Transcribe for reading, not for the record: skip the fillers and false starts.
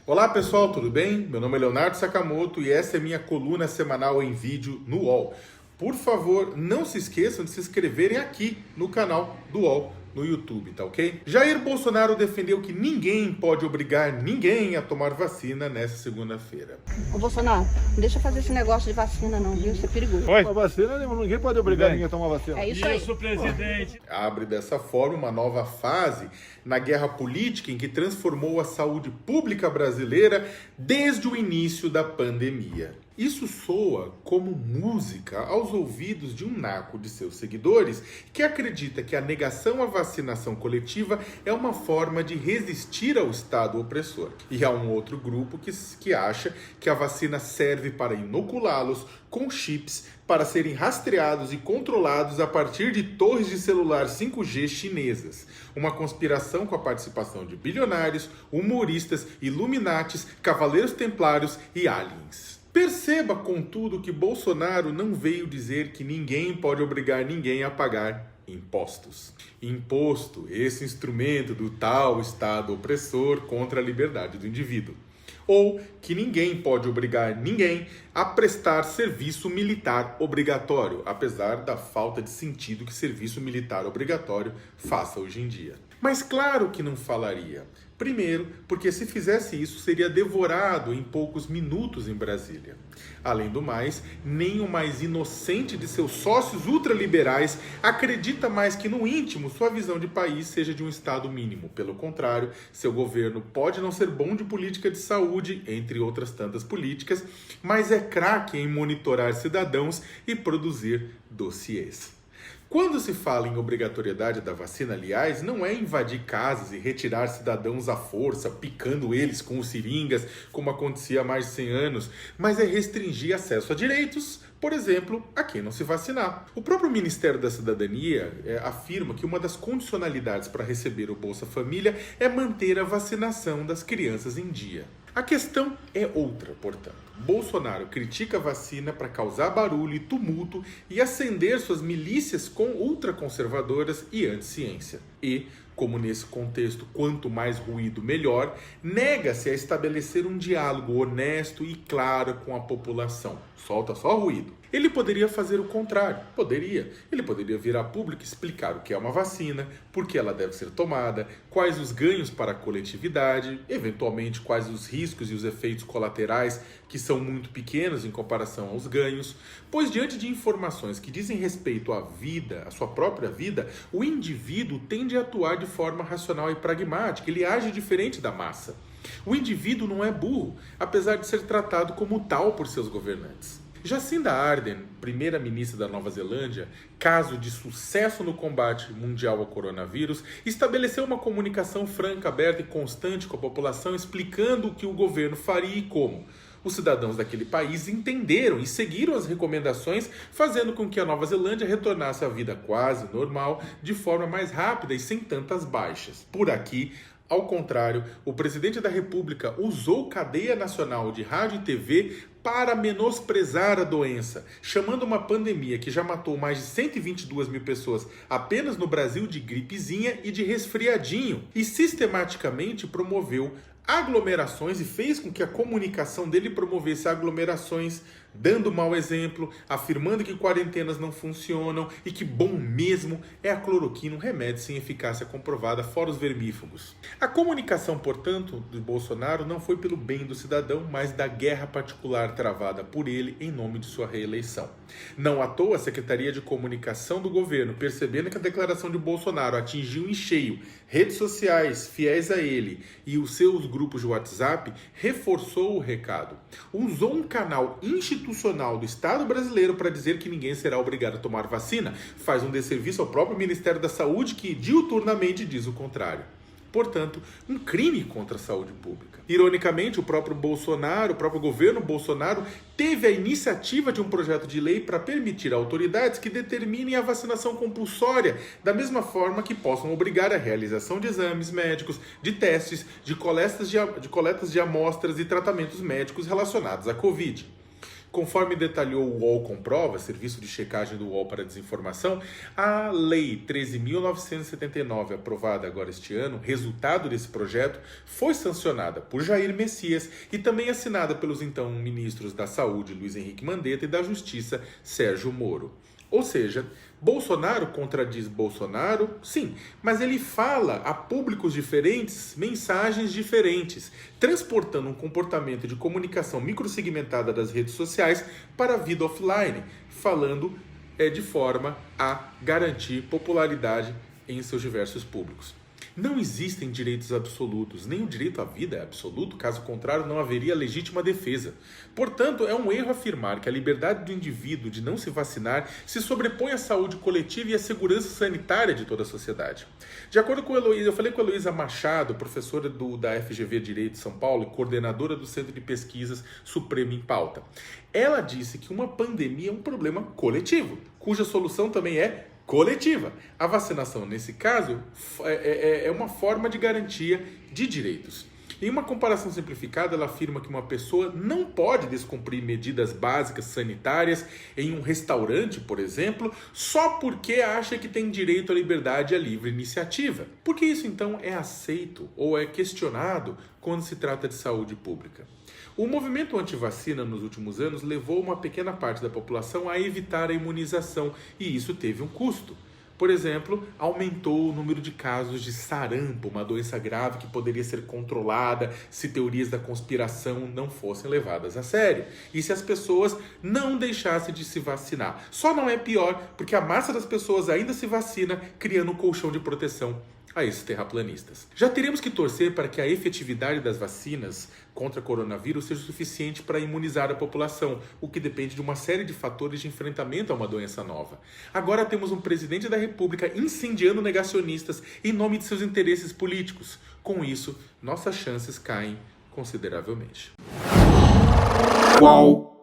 Olá pessoal, tudo bem? Meu nome é Leonardo Sakamoto e essa é minha coluna semanal em vídeo no UOL. Por favor, não se esqueçam de se inscreverem aqui no canal do UOL no YouTube, tá ok? Jair Bolsonaro defendeu que ninguém pode obrigar ninguém a tomar vacina nessa segunda-feira. Ô Bolsonaro, não deixa fazer esse negócio de vacina não, viu? Isso é perigoso. A vacina, ninguém pode obrigar ninguém a tomar vacina. É isso aí. Isso, presidente. Abre dessa forma uma nova fase na guerra política em que transformou a saúde pública brasileira desde o início da pandemia. Isso soa como música aos ouvidos de um naco de seus seguidores que acredita que a negação à vacinação coletiva é uma forma de resistir ao Estado opressor. E há um outro grupo que acha que a vacina serve para inoculá-los com chips para serem rastreados e controlados a partir de torres de celular 5G chinesas. Uma conspiração com a participação de bilionários, humoristas, illuminatis, cavaleiros templários e aliens. Perceba, contudo, que Bolsonaro não veio dizer que ninguém pode obrigar ninguém a pagar impostos. Imposto, esse instrumento do tal Estado opressor contra a liberdade do indivíduo. Ou que ninguém pode obrigar ninguém a prestar serviço militar obrigatório, apesar da falta de sentido que serviço militar obrigatório faça hoje em dia. Mas claro que não falaria. Primeiro, porque se fizesse isso, seria devorado em poucos minutos em Brasília. Além do mais, nem o mais inocente de seus sócios ultraliberais acredita mais que no íntimo sua visão de país seja de um Estado mínimo. Pelo contrário, seu governo pode não ser bom de política de saúde, entre outras tantas políticas, mas é craque em monitorar cidadãos e produzir dossiês. Quando se fala em obrigatoriedade da vacina, aliás, não é invadir casas e retirar cidadãos à força, picando eles com seringas, como acontecia há mais de 100 anos, mas é restringir acesso a direitos, por exemplo, a quem não se vacinar. O próprio Ministério da Cidadania afirma que uma das condicionalidades para receber o Bolsa Família é manter a vacinação das crianças em dia. A questão é outra, portanto. Bolsonaro critica a vacina para causar barulho e tumulto e acender suas milícias com ultraconservadoras e anti-ciência. E, como nesse contexto, quanto mais ruído, melhor, nega-se a estabelecer um diálogo honesto e claro com a população. Solta só ruído. Ele poderia fazer o contrário. Poderia. Ele poderia vir a público e explicar o que é uma vacina, por que ela deve ser tomada, quais os ganhos para a coletividade, eventualmente quais os riscos e os efeitos colaterais que são muito pequenos em comparação aos ganhos, pois diante de informações que dizem respeito à vida, à sua própria vida, o indivíduo tende a atuar de forma racional e pragmática, ele age diferente da massa. O indivíduo não é burro, apesar de ser tratado como tal por seus governantes. Jacinda Ardern, primeira-ministra da Nova Zelândia, caso de sucesso no combate mundial ao coronavírus, estabeleceu uma comunicação franca, aberta e constante com a população, explicando o que o governo faria e como. Os cidadãos daquele país entenderam e seguiram as recomendações, fazendo com que a Nova Zelândia retornasse à vida quase normal, de forma mais rápida e sem tantas baixas. Por aqui, ao contrário, o presidente da República usou cadeia nacional de rádio e TV para menosprezar a doença, chamando uma pandemia que já matou mais de 122 mil pessoas apenas no Brasil de gripezinha e de resfriadinho, e sistematicamente promoveu aglomerações e fez com que a comunicação dele promovesse aglomerações, dando mau exemplo, afirmando que quarentenas não funcionam e que bom mesmo é a cloroquina, um remédio sem eficácia comprovada, fora os vermífugos. A comunicação, portanto, do Bolsonaro não foi pelo bem do cidadão, mas da guerra particular travada por ele em nome de sua reeleição. Não à toa, a Secretaria de Comunicação do governo, percebendo que a declaração de Bolsonaro atingiu em cheio redes sociais fiéis a ele e os seus grupos de WhatsApp, reforçou o recado. Usou um canal institucional do Estado brasileiro para dizer que ninguém será obrigado a tomar vacina. Faz um desserviço ao próprio Ministério da Saúde, que diuturnamente diz o contrário. Portanto, um crime contra a saúde pública. Ironicamente, o próprio governo Bolsonaro, teve a iniciativa de um projeto de lei para permitir a autoridades que determinem a vacinação compulsória, da mesma forma que possam obrigar a realização de exames médicos, de testes, de coletas de amostras e tratamentos médicos relacionados à Covid. Conforme detalhou o UOL Comprova, serviço de checagem do UOL para desinformação, a Lei 13.979, aprovada agora este ano, resultado desse projeto, foi sancionada por Jair Messias e também assinada pelos então ministros da Saúde, Luiz Henrique Mandetta, e da Justiça, Sérgio Moro. Ou seja, Bolsonaro contradiz Bolsonaro, sim, mas ele fala a públicos diferentes, mensagens diferentes, transportando um comportamento de comunicação microsegmentada das redes sociais para a vida offline, falando de forma a garantir popularidade em seus diversos públicos. Não existem direitos absolutos, nem o direito à vida é absoluto, caso contrário não haveria legítima defesa. Portanto, é um erro afirmar que a liberdade do indivíduo de não se vacinar se sobrepõe à saúde coletiva e à segurança sanitária de toda a sociedade. De acordo com eu falei com a Heloísa Machado, professora da FGV Direito de São Paulo e coordenadora do Centro de Pesquisas Supremo em Pauta. Ela disse que uma pandemia é um problema coletivo, cuja solução também é coletiva. A vacinação, nesse caso, é uma forma de garantia de direitos. Em uma comparação simplificada, ela afirma que uma pessoa não pode descumprir medidas básicas sanitárias em um restaurante, por exemplo, só porque acha que tem direito à liberdade e à livre iniciativa. Por que isso, então, é aceito ou é questionado quando se trata de saúde pública? O movimento anti-vacina nos últimos anos levou uma pequena parte da população a evitar a imunização e isso teve um custo. Por exemplo, aumentou o número de casos de sarampo, uma doença grave que poderia ser controlada se teorias da conspiração não fossem levadas a sério. E se as pessoas não deixassem de se vacinar. Só não é pior porque a massa das pessoas ainda se vacina, criando um colchão de proteção a esses terraplanistas. Já teremos que torcer para que a efetividade das vacinas contra coronavírus seja suficiente para imunizar a população, o que depende de uma série de fatores de enfrentamento a uma doença nova. Agora temos um presidente da República incendiando negacionistas em nome de seus interesses políticos. Com isso, nossas chances caem consideravelmente. Qual?